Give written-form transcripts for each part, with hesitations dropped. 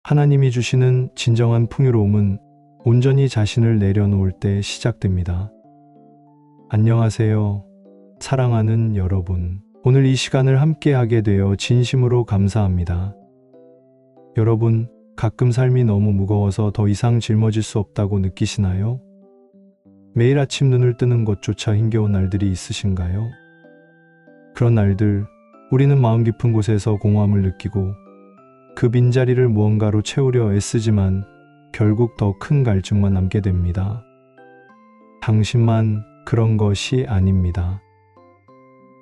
하나님이 주시는 진정한 풍요로움은 온전히 자신을 내려놓을 때 시작됩니다. 안녕하세요. 사랑하는 여러분. 오늘 이 시간을 함께하게 되어 진심으로 감사합니다. 여러분, 가끔 삶이 너무 무거워서 더 이상 짊어질 수 없다고 느끼시나요? 매일 아침 눈을 뜨는 것조차 힘겨운 날들이 있으신가요? 그런 날들, 우리는 마음 깊은 곳에서 공허함을 느끼고 그 빈자리를 무언가로 채우려 애쓰지만 결국 더 큰 갈증만 남게 됩니다. 당신만 그런 것이 아닙니다.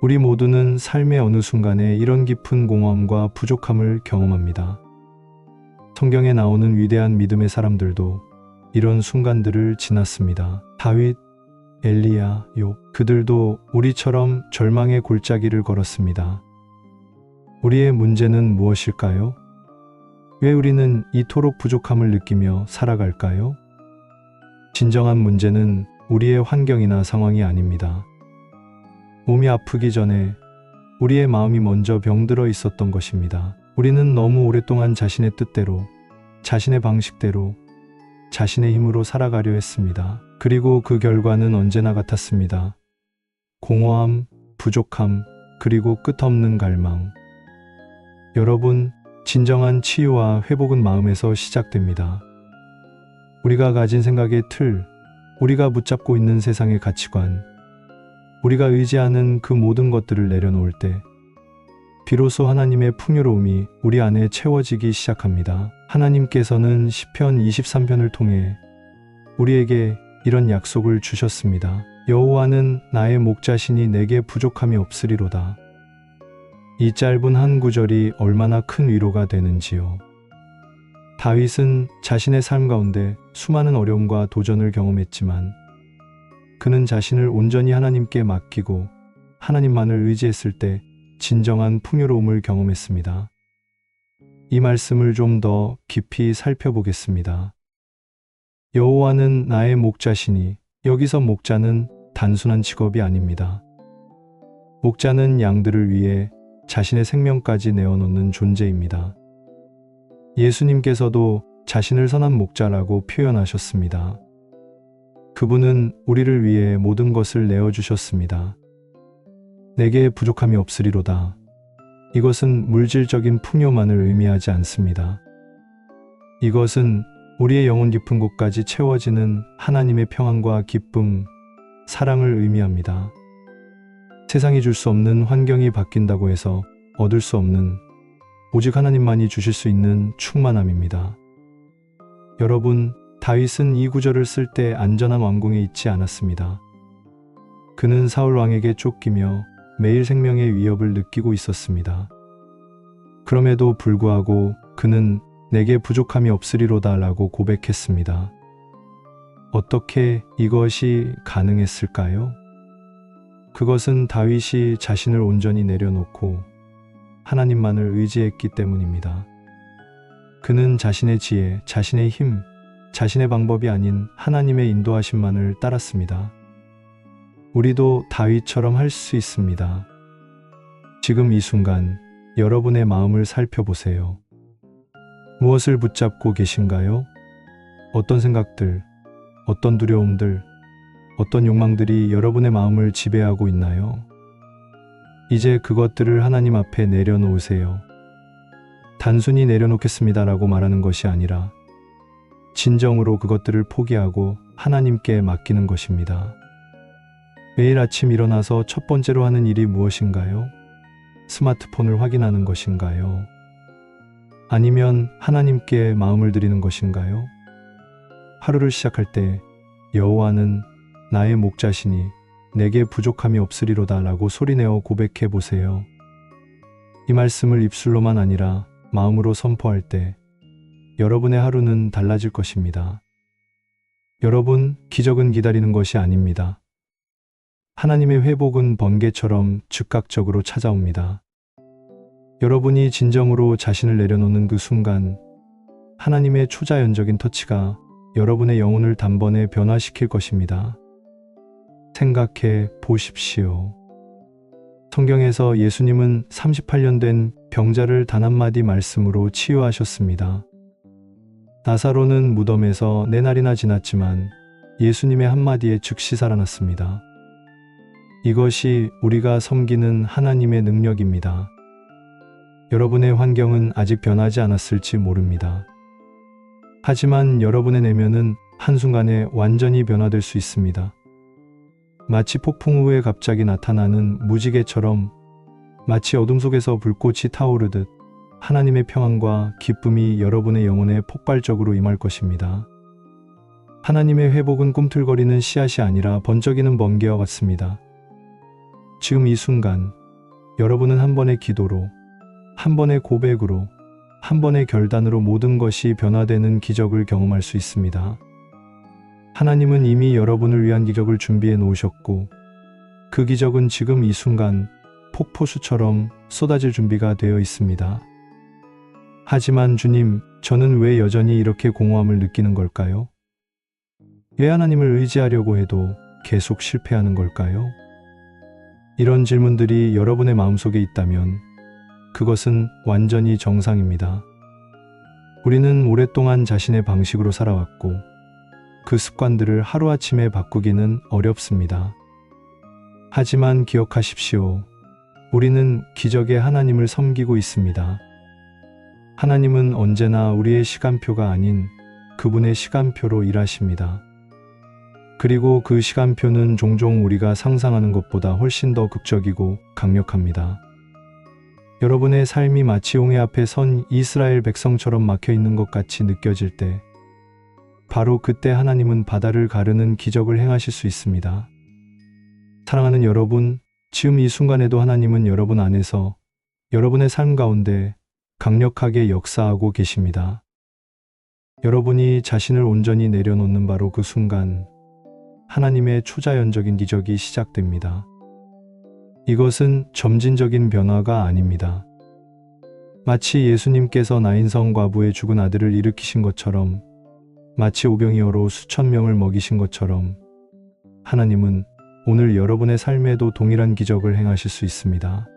우리 모두는 삶의 어느 순간에 이런 깊은 공허함과 부족함을 경험합니다. 성경에 나오는 위대한 믿음의 사람들도 이런 순간들을 지났습니다. 다윗, 엘리야, 욥, 그들도 우리처럼 절망의 골짜기를 걸었습니다. 우리의 문제는 무엇일까요? 왜 우리는 이토록 부족함을 느끼며 살아갈까요? 진정한 문제는 우리의 환경이나 상황이 아닙니다. 몸이 아프기 전에 우리의 마음이 먼저 병들어 있었던 것입니다. 우리는 너무 오랫동안 자신의 뜻대로, 자신의 방식대로, 자신의 힘으로 살아가려 했습니다. 그리고 그 결과는 언제나 같았습니다. 공허함, 부족함, 그리고 끝없는 갈망. 여러분, 진정한 치유와 회복은 마음에서 시작됩니다. 우리가 가진 생각의 틀, 우리가 붙잡고 있는 세상의 가치관, 우리가 의지하는 그 모든 것들을 내려놓을 때 비로소 하나님의 풍요로움이 우리 안에 채워지기 시작합니다. 하나님께서는 시편 23편을 통해 우리에게 이런 약속을 주셨습니다. 여호와는 나의 목자시니 내게 부족함이 없으리로다. 이 짧은 한 구절이 얼마나 큰 위로가 되는지요. 다윗은 자신의 삶 가운데 수많은 어려움과 도전을 경험했지만 그는 자신을 온전히 하나님께 맡기고 하나님만을 의지했을 때 진정한 풍요로움을 경험했습니다. 이 말씀을 좀 더 깊이 살펴보겠습니다. 여호와는 나의 목자시니, 여기서 목자는 단순한 직업이 아닙니다. 목자는 양들을 위해 자신의 생명까지 내어놓는 존재입니다. 예수님께서도 자신을 선한 목자라고 표현하셨습니다. 그분은 우리를 위해 모든 것을 내어주셨습니다. 내게 부족함이 없으리로다. 이것은 물질적인 풍요만을 의미하지 않습니다. 이것은 우리의 영혼 깊은 곳까지 채워지는 하나님의 평안과 기쁨, 사랑을 의미합니다. 세상이 줄 수 없는 환경이 바뀐다고 해서 얻을 수 없는, 오직 하나님만이 주실 수 있는 충만함입니다. 여러분, 다윗은 이 구절을 쓸 때 안전한 왕궁에 있지 않았습니다. 그는 사울 왕에게 쫓기며 매일 생명의 위협을 느끼고 있었습니다. 그럼에도 불구하고 그는 내게 부족함이 없으리로다 라고 고백했습니다. 어떻게 이것이 가능했을까요? 그것은 다윗이 자신을 온전히 내려놓고 하나님만을 의지했기 때문입니다. 그는 자신의 지혜, 자신의 힘, 자신의 방법이 아닌 하나님의 인도하심만을 따랐습니다. 우리도 다윗처럼 할 수 있습니다. 지금 이 순간 여러분의 마음을 살펴보세요. 무엇을 붙잡고 계신가요? 어떤 생각들, 어떤 두려움들, 어떤 욕망들이 여러분의 마음을 지배하고 있나요? 이제 그것들을 하나님 앞에 내려놓으세요. 단순히 내려놓겠습니다라고 말하는 것이 아니라 진정으로 그것들을 포기하고 하나님께 맡기는 것입니다. 매일 아침 일어나서 첫 번째로 하는 일이 무엇인가요? 스마트폰을 확인하는 것인가요? 아니면 하나님께 마음을 드리는 것인가요? 하루를 시작할 때 여호와는 나의 목자시니 내게 부족함이 없으리로다 라고 소리내어 고백해 보세요. 이 말씀을 입술로만 아니라 마음으로 선포할 때 여러분의 하루는 달라질 것입니다. 여러분, 기적은 기다리는 것이 아닙니다. 하나님의 회복은 번개처럼 즉각적으로 찾아옵니다. 여러분이 진정으로 자신을 내려놓는 그 순간 하나님의 초자연적인 터치가 여러분의 영혼을 단번에 변화시킬 것입니다. 생각해 보십시오. 성경에서 예수님은 38년 된 병자를 단 한마디 말씀으로 치유하셨습니다. 나사로는 무덤에서 4날이나 지났지만 예수님의 한마디에 즉시 살아났습니다. 이것이 우리가 섬기는 하나님의 능력입니다. 여러분의 환경은 아직 변하지 않았을지 모릅니다. 하지만 여러분의 내면은 한순간에 완전히 변화될 수 있습니다. 마치 폭풍 후에 갑자기 나타나는 무지개처럼, 마치 어둠 속에서 불꽃이 타오르듯 하나님의 평안과 기쁨이 여러분의 영혼에 폭발적으로 임할 것입니다. 하나님의 회복은 꿈틀거리는 씨앗이 아니라 번쩍이는 번개와 같습니다. 지금 이 순간 여러분은 한 번의 기도로, 한 번의 고백으로, 한 번의 결단으로 모든 것이 변화되는 기적을 경험할 수 있습니다. 하나님은 이미 여러분을 위한 기적을 준비해 놓으셨고, 그 기적은 지금 이 순간 폭포수처럼 쏟아질 준비가 되어 있습니다. 하지만 주님, 저는 왜 여전히 이렇게 공허함을 느끼는 걸까요? 왜 하나님을 의지하려고 해도 계속 실패하는 걸까요? 이런 질문들이 여러분의 마음속에 있다면 그것은 완전히 정상입니다. 우리는 오랫동안 자신의 방식으로 살아왔고 그 습관들을 하루아침에 바꾸기는 어렵습니다. 하지만 기억하십시오. 우리는 기적의 하나님을 섬기고 있습니다. 하나님은 언제나 우리의 시간표가 아닌 그분의 시간표로 일하십니다. 그리고 그 시간표는 종종 우리가 상상하는 것보다 훨씬 더 극적이고 강력합니다. 여러분의 삶이 마치 홍해 앞에 선 이스라엘 백성처럼 막혀 있는 것 같이 느껴질 때, 바로 그때 하나님은 바다를 가르는 기적을 행하실 수 있습니다. 사랑하는 여러분, 지금 이 순간에도 하나님은 여러분 안에서, 여러분의 삶 가운데 강력하게 역사하고 계십니다. 여러분이 자신을 온전히 내려놓는 바로 그 순간 하나님의 초자연적인 기적이 시작됩니다. 이것은 점진적인 변화가 아닙니다. 마치 예수님께서 나인성 과부의 죽은 아들을 일으키신 것처럼, 마치 오병이어로 수천 명을 먹이신 것처럼 하나님은 오늘 여러분의 삶에도 동일한 기적을 행하실 수 있습니다.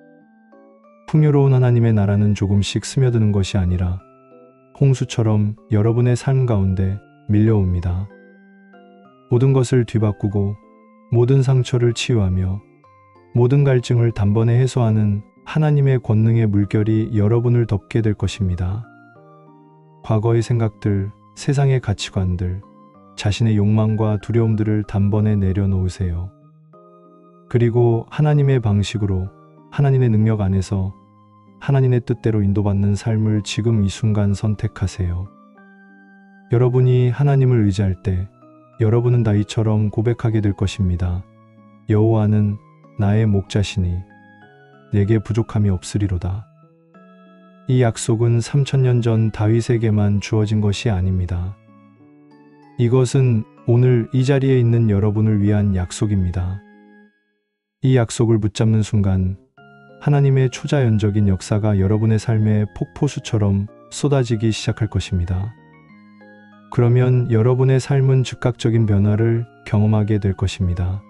풍요로운 하나님의 나라는 조금씩 스며드는 것이 아니라 홍수처럼 여러분의 삶 가운데 밀려옵니다. 모든 것을 뒤바꾸고 모든 상처를 치유하며 모든 갈증을 단번에 해소하는 하나님의 권능의 물결이 여러분을 덮게 될 것입니다. 과거의 생각들, 세상의 가치관들, 자신의 욕망과 두려움들을 단번에 내려놓으세요. 그리고 하나님의 방식으로, 하나님의 능력 안에서 하나님의 뜻대로 인도받는 삶을 지금 이 순간 선택하세요. 여러분이 하나님을 의지할 때 여러분은 다윗처럼 고백하게 될 것입니다. 여호와는 나의 목자시니 내게 부족함이 없으리로다. 이 약속은 3000년 전 다윗에게만 주어진 것이 아닙니다. 이것은 오늘 이 자리에 있는 여러분을 위한 약속입니다. 이 약속을 붙잡는 순간 하나님의 초자연적인 역사가 여러분의 삶에 폭포수처럼 쏟아지기 시작할 것입니다. 그러면 여러분의 삶은 즉각적인 변화를 경험하게 될 것입니다.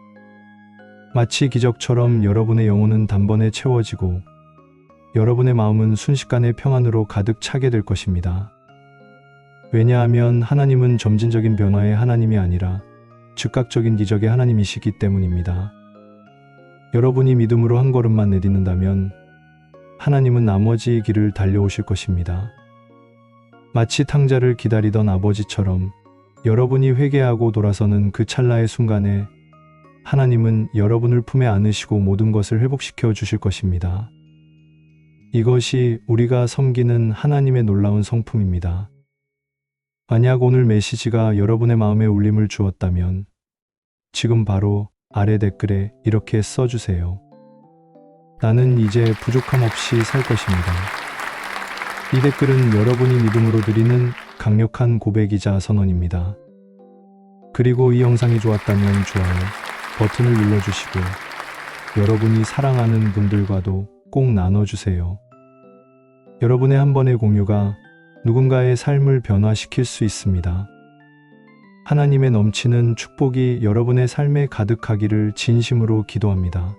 마치 기적처럼 여러분의 영혼은 단번에 채워지고 여러분의 마음은 순식간에 평안으로 가득 차게 될 것입니다. 왜냐하면 하나님은 점진적인 변화의 하나님이 아니라 즉각적인 기적의 하나님이시기 때문입니다. 여러분이 믿음으로 한 걸음만 내딛는다면 하나님은 나머지 길을 달려오실 것입니다. 마치 탕자를 기다리던 아버지처럼 여러분이 회개하고 돌아서는 그 찰나의 순간에 하나님은 여러분을 품에 안으시고 모든 것을 회복시켜 주실 것입니다. 이것이 우리가 섬기는 하나님의 놀라운 성품입니다. 만약 오늘 메시지가 여러분의 마음에 울림을 주었다면 지금 바로 아래 댓글에 이렇게 써주세요. 나는 이제 부족함 없이 살 것입니다. 이 댓글은 여러분이 믿음으로 드리는 강력한 고백이자 선언입니다. 그리고 이 영상이 좋았다면 좋아요 버튼을 눌러주시고 여러분이 사랑하는 분들과도 꼭 나눠주세요. 여러분의 한 번의 공유가 누군가의 삶을 변화시킬 수 있습니다. 하나님의 넘치는 축복이 여러분의 삶에 가득하기를 진심으로 기도합니다.